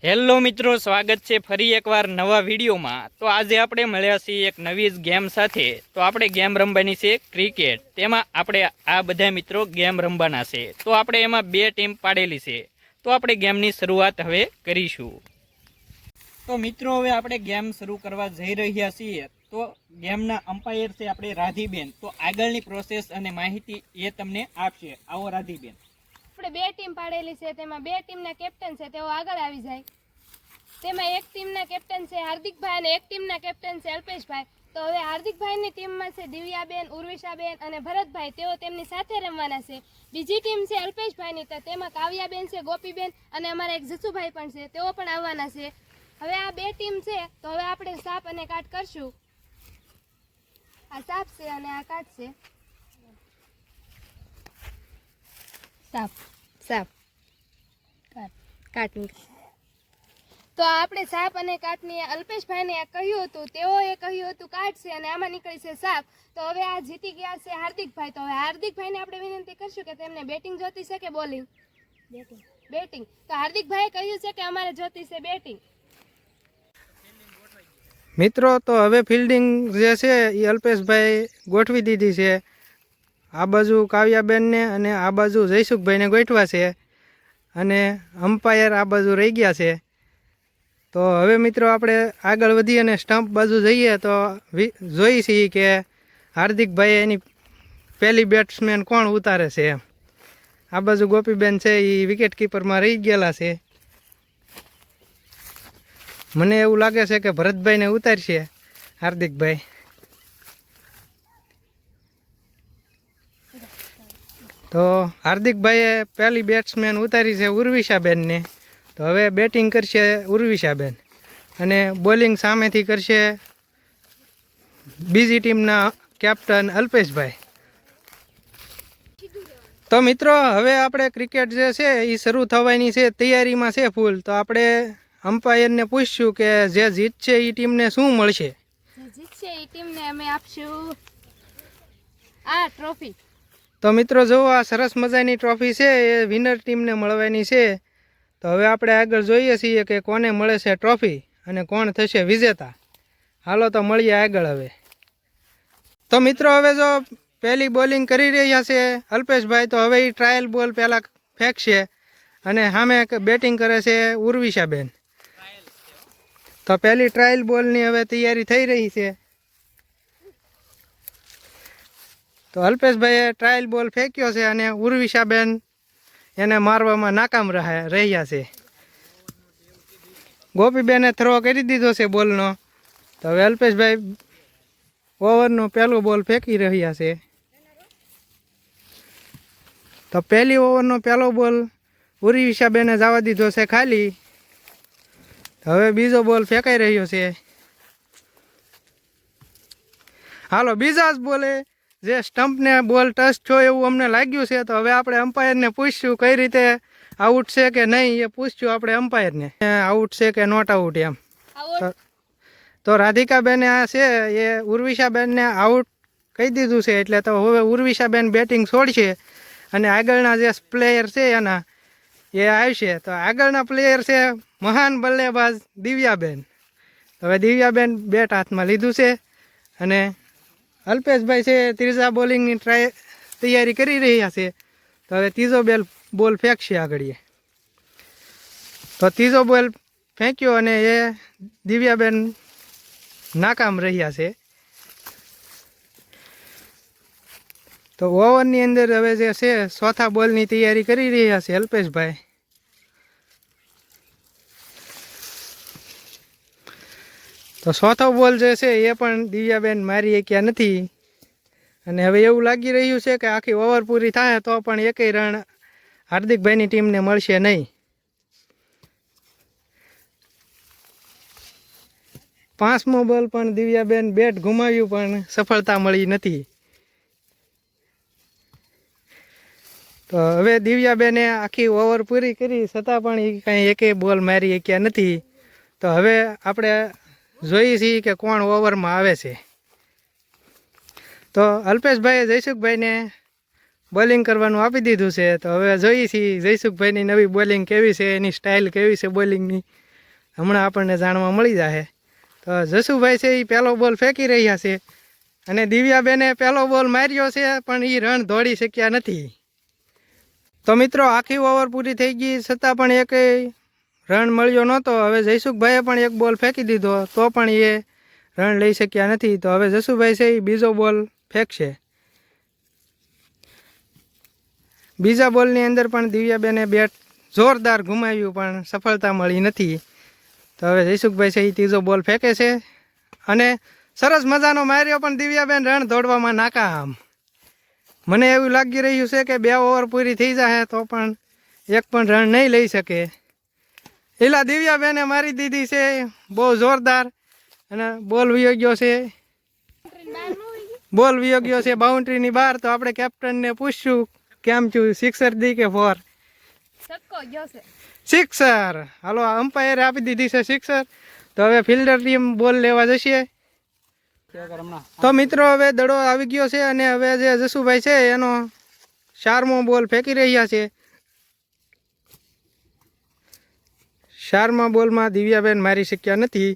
Hello મિત્રો, સ્વાગત છે ફરી એકવાર નવા વિડીયોમાં। તો આજે આપણે મળ્યા છીએ એક નવી ગેમ સાથે। તો આપણે ગેમ રમવાની છે ક્રિકેટ। તેમાં આપણે આ બધા મિત્રો ગેમ રમવાના છે। તો આપણે એમાં બે ટીમ પાડેલી છે। તો આપણે ગેમની શરૂઆત હવે કરીશું। તો મિત્રો હવે આપણે ગેમ શરૂ કરવા જઈ રહ્યા છીએ। તો ગેમના અમ્પાયર છે આપણે રાધીબેન। તો આગળની પ્રોસેસ અને માહિતી એ તમને આપશે। આવો રાધીબેન। આપણે બે ટીમ પાડેલી છે, તેમાં બે ટીમના કેપ્ટન છે, તેઓ આગળ આવી જાય। તેમાં એક ટીમના કેપ્ટન છે હાર્દિકભાઈ અને એક ટીમના કેપ્ટન છે અલ્પેશભાઈ। તો હવે હાર્દિકભાઈની ટીમમાં છે દિવ્યાબેન, ઉર્વિશાબેન અને ભરતભાઈ, તેઓ તેમની સાથે રમવાના છે। બીજી ટીમ છે અલ્પેશભાઈની, તો તેમાં કાવ્યાબેન છે, ગોપીબેન અને અમારા એક જસુભાઈ પણ છે, તેઓ પણ આવવાના છે। હવે આ બે ટીમ છે, તો હવે આપણે સાપ અને કાટ કરશું। આ સાપ છે અને આ કાટ છે। સાપ સાપ કાટ કાટ। તો આપણે સાપ અને કાટની અલ્પેશભાઈને કહ્યું હતું, તેઓએ કહ્યું હતું કાટ છે અને આમાં નીકળી છે સાપ। તો હવે આ જીતી ગયા છે હાર્દિકભાઈ। તો હવે હાર્દિકભાઈને આપણે વિનંતી કરશું કે તેમને બેટિંગ જોતી છે કે બોલિંગ? Batting batting. તો હાર્દિકભાઈએ કહ્યું છે કે અમારે જોતી છે બેટિંગ। મિત્રો તો હવે ફિલ્ડિંગ જે છે એ અલ્પેશભાઈ ગોઠવી દીધી છે। આ બાજુ કાવ્યાબેનને અને આ બાજુ જયસુખભાઈને ગોઠવા છે અને અમ્પાયર આ બાજુ રહી ગયા છે। તો હવે મિત્રો આપણે આગળ વધી અને સ્ટમ્પ બાજુ જઈએ તો જોઈ છીએ કે હાર્દિકભાઈ એની પહેલી બેટ્સમેન કોણ ઉતારે છે। આ બાજુ ગોપીબેન છે એ વિકેટ કીપરમાં રહી ગયેલા છે। મને એવું લાગે છે કે ભરતભાઈને ઉતારશે હાર્દિકભાઈ। તો હાર્દિકભાઈએ પહેલી બેટ્સમેન ઉતારી છે ઉર્વિશાબેનને। તો હવે બેટિંગ કરશે ઉર્વિશાબેન અને બોલિંગ સામેથી કરશે બીજી ટીમના કેપ્ટન અલ્પેશભાઈ। તો મિત્રો હવે આપણે ક્રિકેટ જે છે એ શરૂ થવાની છે, તૈયારીમાં છે ફૂલ। તો આપણે અમ્પાયરને પૂછશું કે જે જીતશે એ ટીમને શું મળશે? જે જીતશે એ ટીમને અમે આપશું આ ટ્રોફી। તો મિત્રો જુઓ, આ સરસ મજાની ટ્રોફી છે એ વિનર ટીમને મળવાની છે। તો હવે આપણે આગળ જોઈએ છીએ કે કોને મળે છે ટ્રોફી અને કોણ થશે વિજેતા। હાલો તો મળીએ આગળ હવે। તો મિત્રો હવે જો પહેલી બોલિંગ કરી રહ્યા છે અલ્પેશભાઈ। તો હવે એ ટ્રાયલ બોલ પહેલાં ફેંકશે અને સામે બેટિંગ કરે છે ઉર્વિશાબેન। તો પહેલી ટ્રાયલ બોલની હવે તૈયારી થઈ રહી છે। તો અલ્પેશભાઈએ ટ્રાયલ બોલ ફેંક્યો છે અને ઉર્વિશાબેન એને મારવામાં નાકામ રહ્યા છે। ગોપીબેને થ્રો કરી દીધો છે બોલનો। તો હવે અલ્પેશભાઈ ઓવરનો પહેલો બોલ ફેંકી રહ્યા છે। તો પહેલી ઓવરનો પહેલો બોલ ઉર્વિશાબેને જવા દીધો છે ખાલી। હવે બીજો બોલ ફેંકાઈ રહ્યો છે। હાલો બીજા જ બોલે જે સ્ટમ્પને બોલ ટચ થયો એવું અમને લાગ્યું છે। તો હવે આપણે અમ્પાયરને પૂછશું કઈ રીતે આઉટ છે કે નહીં, એ પૂછશું આપણે અમ્પાયરને આઉટ છે કે નોટ આઉટ એમ। તો રાધિકાબેને આ છે એ ઉર્વિશાબેનને આઉટ કહી દીધું છે, એટલે તો હવે ઉર્વિશાબેન બેટિંગ છોડશે અને આગળના જે પ્લેયર છે એના એ આવશે। તો આગળના પ્લેયર છે મહાન બલ્લેબાજ દિવ્યાબેન। તો હવે દિવ્યાબેન બેટ હાથમાં લીધું છે અને અલ્પેશભાઈ છે ત્રીજા બોલિંગની તૈયારી કરી રહ્યા છે। તો હવે ત્રીજો બોલ ફેંકશે આગળ। તો ત્રીજો બોલ ફેંક્યો અને એ દિવ્યાબેન નાકામ રહ્યા છે। તો ઓવરની અંદર હવે જે છે ચોથા બોલની તૈયારી કરી રહ્યા છે અલ્પેશભાઈ। તો ચોથો બોલ જે છે એ પણ દિવ્યાબેન મારી શક્યા નથી અને હવે એવું લાગી રહ્યું છે કે આખી ઓવર પૂરી થાય તો પણ એકેય રન હાર્દિકભાઈની ટીમને મળશે નહીં। પાંચમો બોલ પણ દિવ્યાબેન બેટ ગુમાવ્યું પણ સફળતા મળી નથી। તો હવે દિવ્યાબેને આખી ઓવર પૂરી કરી છતાં પણ એ કાંઈ એકેય બોલ મારી શક્યા નથી। તો હવે આપણે જોઈએ છીએ કે કોણ ઓવરમાં આવે છે। તો અલ્પેશભાઈએ જયસુખભાઈને બોલિંગ કરવાનું આપી દીધું છે। તો હવે જોઈએ છીએ જયસુખભાઈની નવી બોલિંગ કેવી છે, એની સ્ટાઇલ કેવી છે બોલિંગની। હમણાં આપણને જાણવા મળી જશે. તો જસુભાઈ છે એ પહેલો બોલ ફેંકી રહ્યા છે અને દિવ્યાબેને પહેલો બોલ માર્યો છે પણ એ રન દોડી શક્યા નથી. તો મિત્રો આખી ઓવર પૂરી થઈ ગઈ છતાં પણ એક રન મળ્યો નહોતો. હવે જયસુખભાઈએ પણ એક બોલ ફેંકી દીધો તો પણ એ રન લઈ શક્યા નથી. તો હવે જસુભાઈ છે એ બીજો બોલ ફેંકશે. બીજા બોલની અંદર પણ દિવ્યાબેને બેટ જોરદાર ઘુમાવ્યું પણ સફળતા મળી નથી. તો હવે જયસુખભાઈ છે એ ત્રીજો બોલ ફેંકે છે અને સરસ મજાનો માર્યો પણ દિવ્યાબેન રન દોડવામાં નાકામ. મને એવું લાગી રહ્યું છે કે 2 ઓવર પૂરી થઈ જશે તો પણ એક પણ રન નહીં લઈ શકે. એલા દિવ્યાબેને મારી દીધી છે બહુ જોરદાર અને બોલ વયો ગયો છે. બોલ વયો ગયો છે બાઉન્ડ્રીની બહાર. તો આપણે કેપ્ટનને પૂછશું કેમ છું, સિક્સર દી કે 4? છક્કો ગયો છે. સિક્સર. હાલો અમ્પાયરે આપી દીધી છે સિક્સર. તો હવે ફિલ્ડર ટીમ બોલ લેવા જશે. તો મિત્રો હવે દડો આવી ગયો છે અને હવે જે જસુભાઈ છે એનો 4મો બોલ ફેંકી રહ્યા છે. 4મા બોલમાં દિવ્યાબેન મારી શક્યા નથી.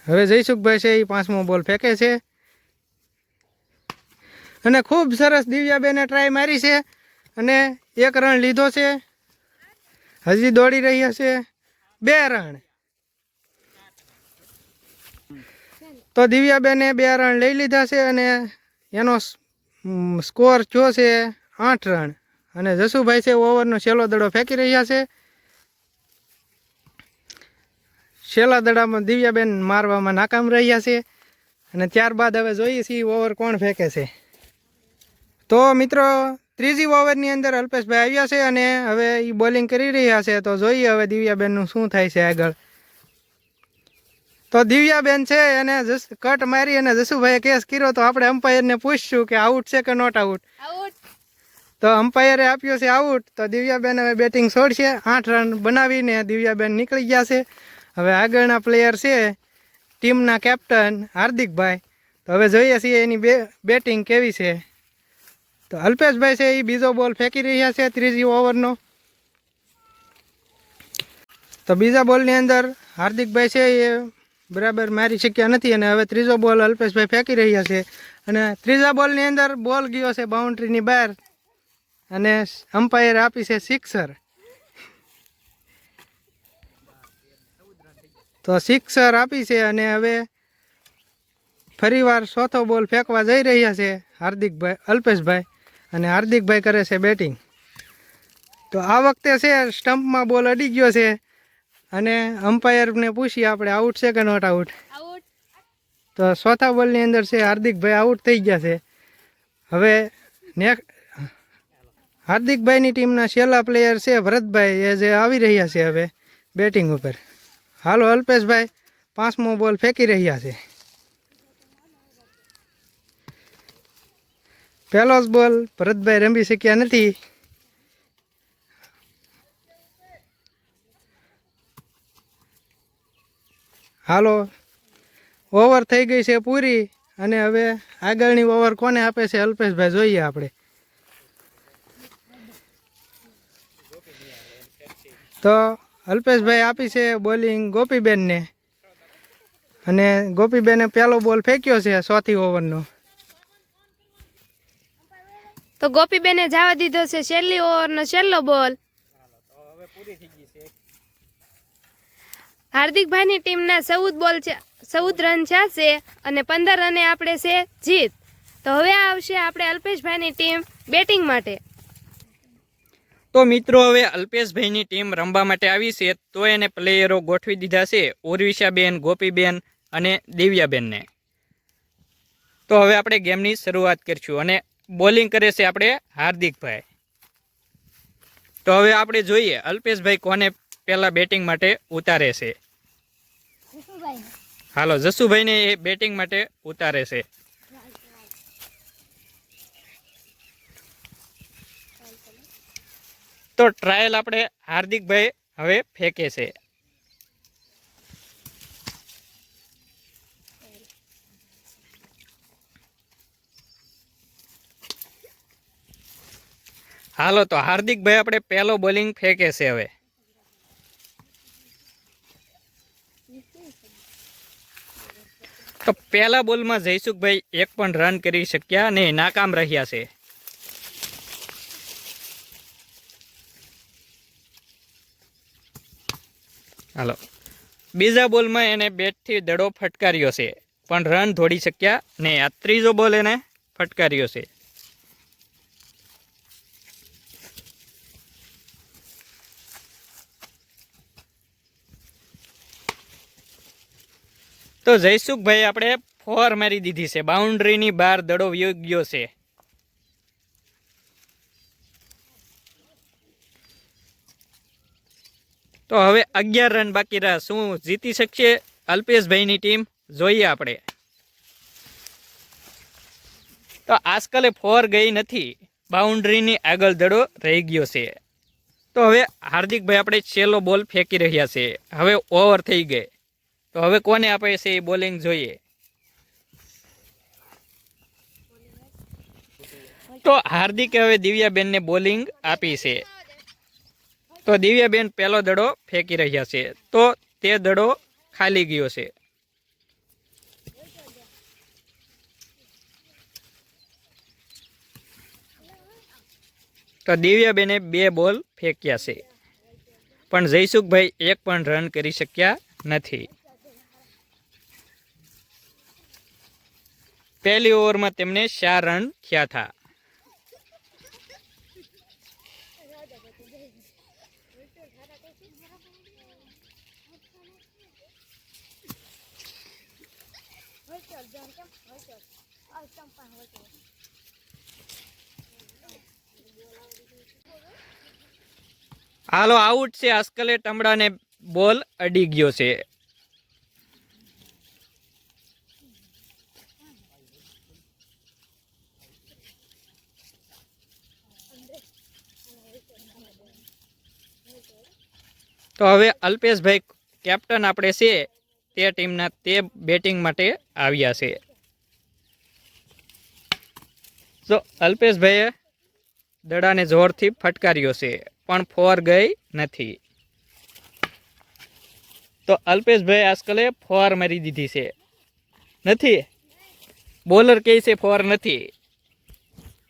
હવે જયસુખભાઈ છે એ 5મો બોલ ફેંકે છે અને ખૂબ સરસ દિવ્યાબેને ટ્રાય મારી છે અને 1 રન લીધો છે. હજી દોડી રહ્યા છે 2 રન. તો દિવ્યાબેને 2 રન લઈ લીધા છે અને એનો સ્કોર થયો છે 8 રન. અને જસુભાઈ છે ઓવરનો છેલ્લો દડો ફેંકી રહ્યા છે. છેલ્લા દડામાં દિવ્યાબેન મારવામાં નાકામ રહ્યા છે અને ત્યારબાદ હવે જોઈએ છીએ ઓવર કોણ ફેંકે છે. તો મિત્રો ત્રીજી ઓવરની અંદર અલ્પેશભાઈ આવ્યા છે અને હવે એ બોલિંગ કરી રહ્યા છે. તો જોઈએ હવે દિવ્યાબેનનું શું થાય છે આગળ. તો દિવ્યાબેન છે એને કટ મારી અને જસુભાઈએ કેસ કર્યો. તો આપણે અમ્પાયરને પૂછશું કે આઉટ છે કે નોટ આઉટ. આઉટ. તો અમ્પાયરે આપ્યો છે આઉટ. તો દિવ્યાબેન હવે બેટિંગ છોડશે. 8 રન બનાવીને દિવ્યાબેન નીકળી ગયા છે. હવે આગળના પ્લેયર છે ટીમના કેપ્ટન હાર્દિકભાઈ. તો હવે જોઈએ છીએ એની બેટિંગ કેવી છે. તો અલ્પેશભાઈ છે એ બીજો બોલ ફેંકી રહ્યા છે ત્રીજી ઓવરનો. તો બીજા બોલની અંદર હાર્દિકભાઈ છે એ બરાબર મારી શક્યા નથી અને હવે ત્રીજો બોલ અલ્પેશભાઈ ફેંકી રહ્યા છે અને ત્રીજા બોલની અંદર બોલ ગયો છે બાઉન્ડ્રીની બહાર અને અમ્પાયરે આપી છે સિક્સર. તો સિક્સર આપી છે અને હવે ફરીવાર ચોથો બોલ ફેંકવા જઈ રહ્યા છે અલ્પેશભાઈ અને હાર્દિકભાઈ કરે છે બેટિંગ. તો આ વખતે છે સ્ટમ્પમાં બોલ અડી ગયો છે અને અમ્પાયરને પૂછીએ આપણે આઉટ છે કે નોટ આઉટ. આઉટ. તો ચોથા બોલની અંદર છે હાર્દિકભાઈ આઉટ થઈ ગયા છે. હવે હાર્દિકભાઈની ટીમના છેલ્લા પ્લેયર છે ભરતભાઈ એ જે આવી રહ્યા છે હવે બેટિંગ ઉપર. હાલો અલ્પેશભાઈ 5મો બોલ ફેંકી રહ્યા છે. પહેલો જ બોલ ભરતભાઈ રમી શક્યા નથી. હાલો ઓવર થઈ ગઈ છે પૂરી અને હવે આગળની ઓવર કોને આપે છે અલ્પેશભાઈ જોઈએ આપણે. તો અલ્પેશભાઈ આપી છે બોલિંગ ગોપીબેનને અને ગોપીબેને પહેલો બોલ ફેંક્યો છે 4થી ઓવરનો. તો ગોપીબેને જવા દીધો છે છેલ્લી ઓવરનો છેલ્લો બોલ. હાર્દિકભાઈની ટીમના 14 બોલ છે, 14 રન છે અને 15 રને આપણે છે જીત. તો હવે આવશે આપણે અલ્પેશભાઈની ટીમ બેટિંગ માટે. તો મિત્રો હવે અલ્પેશભાઈની ટીમ રમવા માટે આવી છે. તો એને પ્લેયરો ગોઠવી દીધા છે ઉર્વિશાબેન, ગોપીબેન અને દિવ્યાબેનને. તો હવે આપણે ગેમની શરૂઆત કરીશું અને બોલિંગ કરે છે આપણે હાર્દિકભાઈ. તો હવે આપણે જોઈએ અલ્પેશભાઈ કોને પહેલા બેટિંગ માટે ઉતારે છે. હાલો જસુભાઈને એ બેટિંગ માટે ઉતારે છે. તો ટ્રાયલ આપણે હાર્દિકભાઈ હવે ફેંકે છે. હાલો તો હાર્દિકભાઈ આપણે પહેલો બોલિંગ ફેંકે છે હવે. તો પહેલા બોલમાં જયસુખભાઈ એક પણ રન કરી શક્યા અને નાકામ રહ્યા છે. હાલો, બીજા બોલમાં એને બેટથી દડો ફટકાર્યો છે પણ રન દોડી શક્યા ને. આ ત્રીજો બોલ એને ફટકાર્યો છે. તો જયસુખભાઈ આપણે 4 મારી દીધી છે. બાઉન્ડ્રીની બહાર દડો વયો ગયો છે. તો હવે 11 રન બાકી રહ્યા. શું જીતી શકશે અલ્પેશભાઈની ટીમ? જોઈએ આપણે. તો આજકાલે 4 ગઈ નથી, બાઉન્ડ્રીની આગળ દડો રહી ગયો છે. તો હવે હાર્દિકભાઈ આપણે છેલ્લો બોલ ફેંકી રહ્યા છે. હવે ઓવર થઈ ગઈ. તો હવે કોને આપે છે એ બોલિંગ જોઈએ. તો હાર્દિકે હવે દિવ્યાબેનને બોલિંગ આપી છે. તો દિવ્યાબેન પહેલો દડો ફેંકી રહ્યા છે. તો તે દડો ખાલી ગયો છે. તો દિવ્યાબેને 2 બોલ ફેંક્યા છે પણ જયસુખભાઈ એક પણ રન કરી શક્યા નથી. પહેલી ઓવરમાં તેમને 4 રન થયા હતા. હાલો, આઉટ છે. આજકાલે ટમડાને બોલ અડી ગયો છે. તો હવે અલ્પેશભાઈ કેપ્ટન આપણે છે તે ટીમના, તે બેટિંગ માટે આવ્યા છે. તો અલ્પેશભાઈએ દડાને જોરથી ફટકાર્યો છે પણ 4 ગઈ નથી. તો અલ્પેશભાઈ આજકાલે 4 મારી દીધી છે. નથી, બોલર કહે છે 4 નથી.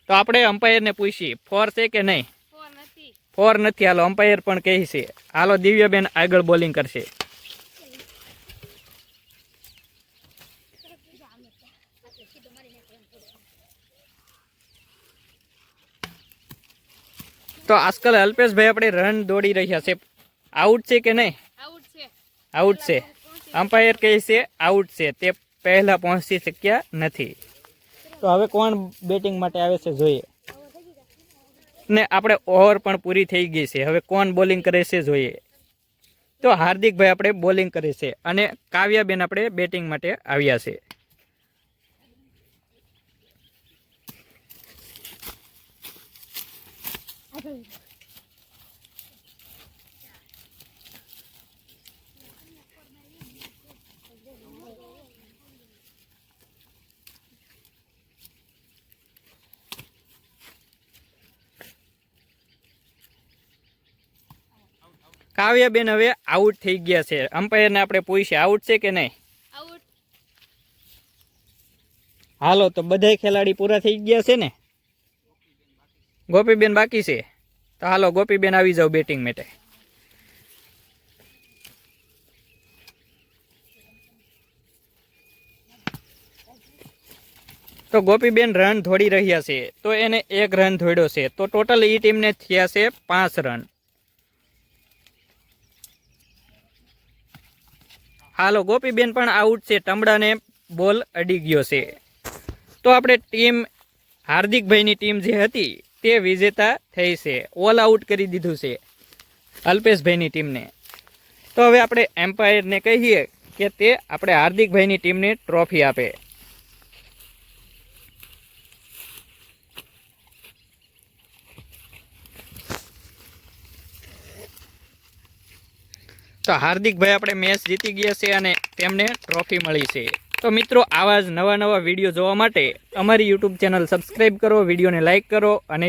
તો આપણે અમ્પાયરને પૂછી 4 છે કે નહીં? 4 નથી. હાલો, અમ્પાયર પણ કહે છે. હાલો, દિવ્યાબેન આગળ બોલિંગ કરશે. તો આજકાલ અલ્પેશભાઈ આપણે રન દોડી રહ્યા છે. આઉટ છે કે નહીં? આઉટ છે. અમ્પાયર કહે છે આઉટ છે. તે પહેલા પહોંચી શક્યા નથી. તો હવે કોણ બેટિંગ માટે આવે છે જોઈએ. ને આપણે ઓવર પણ પૂરી થઈ ગઈ છે. હવે કોણ બોલિંગ કરે છે જોઈએ. તો હાર્દિકભાઈ આપણે બોલિંગ કરે છે અને કાવ્યાબેન આપણે બેટિંગ માટે આવ્યા છે. કાવ્યાબેન હવે આઉટ થઈ ગયા છે. અમ્પાયરને આપણે પૂછીએ આઉટ છે કે નહીં? હાલો, તો બધા ખેલાડી પૂરા થઈ ગયા છે ને? ગોપીબેન બાકી છે. તો હાલો, ગોપીબેન આવી જાઓ બેટિંગ માટે. તો ગોપીબેન રન દોડી રહ્યા છે. તો એને 1 રન દોડ્યો છે. તો ટોટલ એ ટીમને થયા છે 5 રન. હાલો, ગોપીબેન પણ આઉટ છે. ટમડાને બોલ અડી ગયો છે. તો આપણે ટીમ હાર્દિકભાઈની ટીમ જે હતી તે વિજેતા થઈ છે. ઓલ આઉટ કરી દીધું છે અલ્પેશભાઈની ટીમને. તો હવે આપણે એમ્પાયરને કહીએ કે તે આપણે હાર્દિકભાઈની ટીમને ટ્રોફી આપે. તો હાર્દિકભાઈ આપણે મેચ જીતી ગયા છે અને તેમને ટ્રોફી મળી છે. તો મિત્રો, આવા જ નવા વિડીયો જોવા માટે અમારી યુટ્યુબ ચેનલ સબસ્ક્રાઈબ કરો, વિડીયોને લાઇક કરો અને